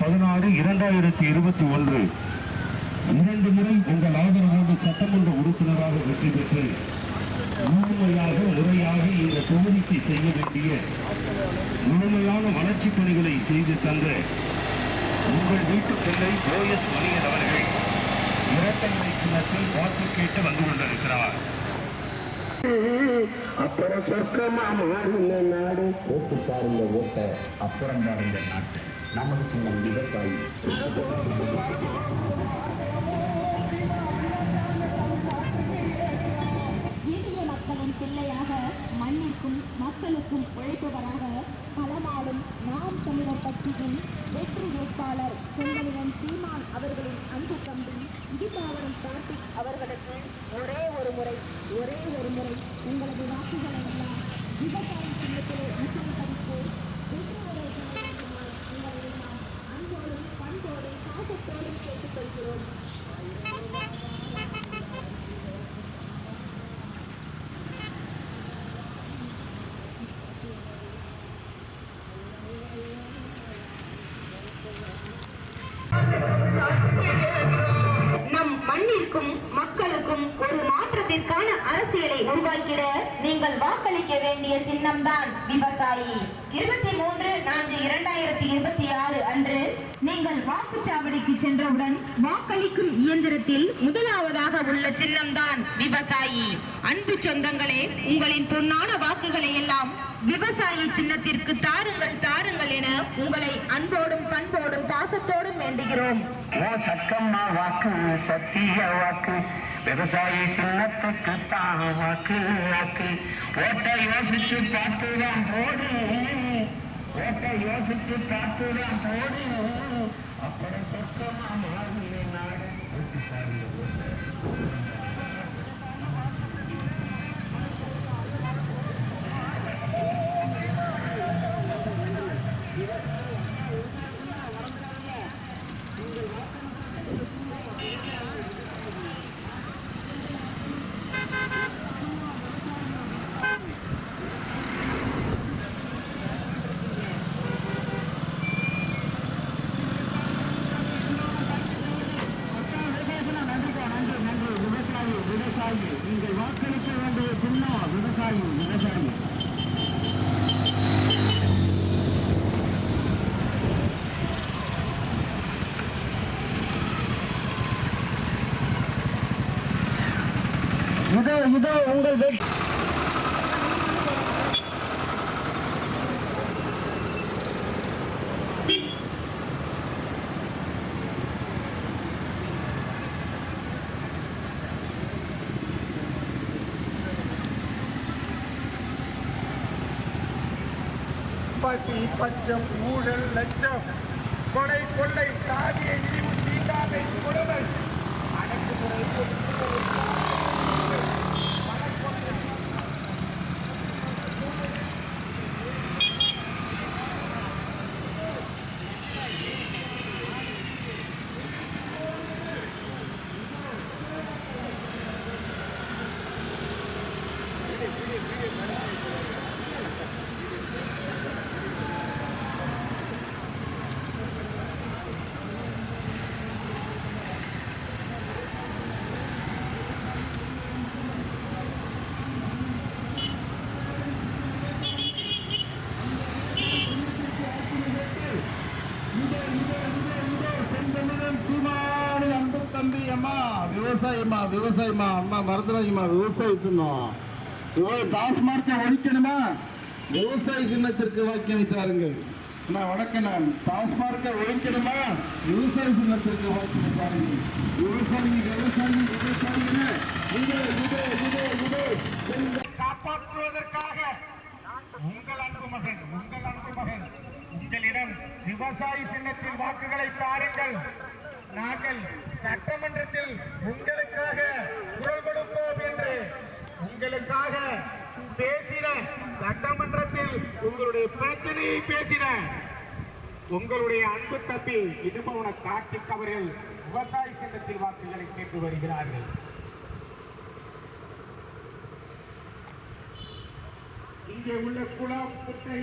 16/2021 2 முறை உங்கள் ஆதரவோடு சட்டமன்ற உறுப்பினராக வெற்றி பெற்று முறையாக இந்த தொகுதிக்கு செய்ய வேண்டிய முழுமையான வளர்ச்சிப் பணிகளை செய்து தந்த உங்கள் வீட்டு பிள்ளை OS மணியன் அவர்கள் இரட்டை சின்னத்தில் வாக்கு கேட்டு வந்து கொண்டிருக்கிறார். அப்புறம் சொர்க்கமா மாறின நாடு ஓட்டு பாருங்க ஓட்ட அப்புறம் பாருங்க நாட்டு. நமது சின்னம் விவசாயி. மக்களின் பிள்ளையாக மண்ணிற்கும் மக்களுக்கும் உழைப்பவராக களமாடும் நாம் தமிழர் கட்சியின் வெற்றி வேட்பாளர் செங்கனிவன் சீமான் அவர்களின் அன்பு தம்பி இடிபாவரம் கார்த்திக் அவர்களுக்கு ஒரே ஒரு முறை உங்களது வாக்குகளை எல்லாம் விவசாய சின்னத்திலே முக்கியப்படுத்தி வெற்றி உரை உங்களை நாம் அன்போடும் பண்போடும் பாசத்தோடும் கேட்டுக்கொள்கிறோம். நம் மண்ணிற்கும் மக்களுக்கும் ஒரு மாற்றத்திற்கான அரசியலை உருவாக்கிட நீங்கள் வாக்களிக்க வேண்டிய சின்னம்தான் விவசாயி. 23/4/2026 அன்று நீங்கள் வாக்குச்சாவடிக்கு சென்றவுடன் வாக்களிக்கும் இயந்திரத்தில் முதலாவதாக உள்ள சின்னம்தான் விவசாயி. அன்பு சொந்தங்களே, உங்களின் பொன்னான வாக்குகளை எல்லாம் விவசாயி சின்னத்திற்கு தாருங்கள் என உங்களை அன்போடும் பண்போடும் பாசத்தோடும் வேண்டுகிறோம். சக்கம்மா வாக்கு சத்திய வாக்கு விவசாயி சின்னத்துக்கு தான் வாக்கு வாக்கு. ஓட்ட யோசிச்சு பார்த்துதான் போடு, அப்புறம் சொக்கமா மாறின நாடு ஓட்டு பாருங்க ஓட்ட. நீங்கள் வாக்களிக்க வேண்டிய சின்னம் விவசாயி. இதோ உங்கள் பஞ்சம் ஊழல் லட்சம் கொலை கொள்ளை சாதிய இழிவு தீண்டாமை கொடுமை அடக்குமுறை விவசாயமா அம்மா மறந்துடாதீங்கம்மா. விவசாயி சின்னம் டாஸ்மார்க்கை ஒழிக்கணுமா? விவசாய சின்னத்திற்கு வாக்களித்தாருங்கள். வணக்கம். டாஸ்மார்க்கை ஒழிக்கணுமா? விவசாய சின்னத்திற்கு வாக்களித்தாருங்கள். காப்பாற்றுவதற்காக உங்கள் அன்பு மகன் உங்களிடம் விவசாய சின்னத்தின் வாக்குகளை தாருங்கள். நாங்கள் சட்டமன்றத்தில் உங்களுக்காக குரல் கொடுப்போம் என்று உங்களுக்காக பேசின, சட்டமன்றத்தில் உங்களுடைய பிரச்சனையை பேசின உங்களுடைய அன்பு தம்பி இடுபவன கார்த்திக் அவர்கள் விவசாய சின்னத்தில் வாக்குகளை கேட்டு வருகிறார்கள். இங்கே உள்ள குளம் குட்டை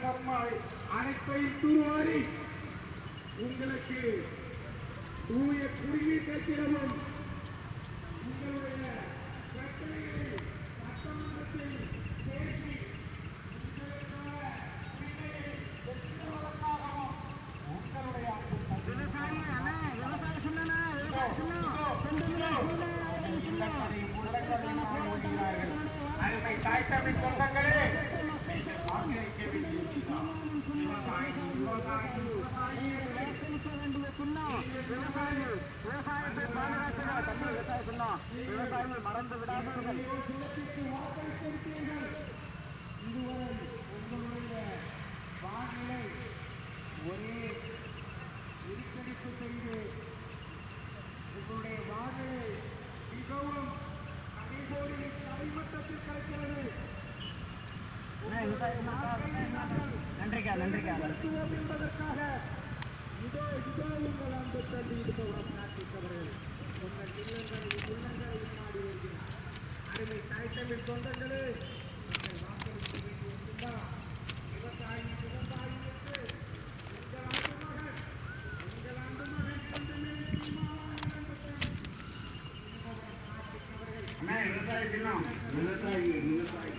கம்மாய் அனைத்தையும் தூர்வாரி உங்களுக்கு தூய குடிநீர் கட்டிடமும் உங்களுடைய பிரச்சனைகளை சட்டமன்றத்தில் பேசி உங்களுக்காக பிள்ளைகளை பெற்றுவதற்காகவும் உங்களுடைய அருமை தாய் தமிழ் சொந்தங்களே வாக்களிக்க வேண்டியிருக்கிறார். விவசாயத்தை பாதுகாக்கிறார். தமிழ் விவசாய சொன்னோம். விவசாயிகள் மறந்து விடாதீர்கள். இதுவரை உங்களுடைய வானிலை ஒரே இருக்கடிப்பு செய்து உங்களுடைய வானிலை மிகவும் கடைபோடி அடிமட்டத்தில் கிடைக்கிறது. நன்றிக்கா என்பதற்காக இதோ உங்கள் அன்பு தள்ளி இருப்பவரம் பிரார்த்தித்தவர்கள் உங்கள் இல்லங்களை மாடி வருகிறார். அருமை தாய் தமிழ் சொந்தங்களே, நீங்கள் வாக்களிக்க வேண்டியிருந்தா விவசாயிக்கு உங்கள் ஆண்டு மகன் கொண்டுமே விவசாய தினம் விவசாயி விவசாயி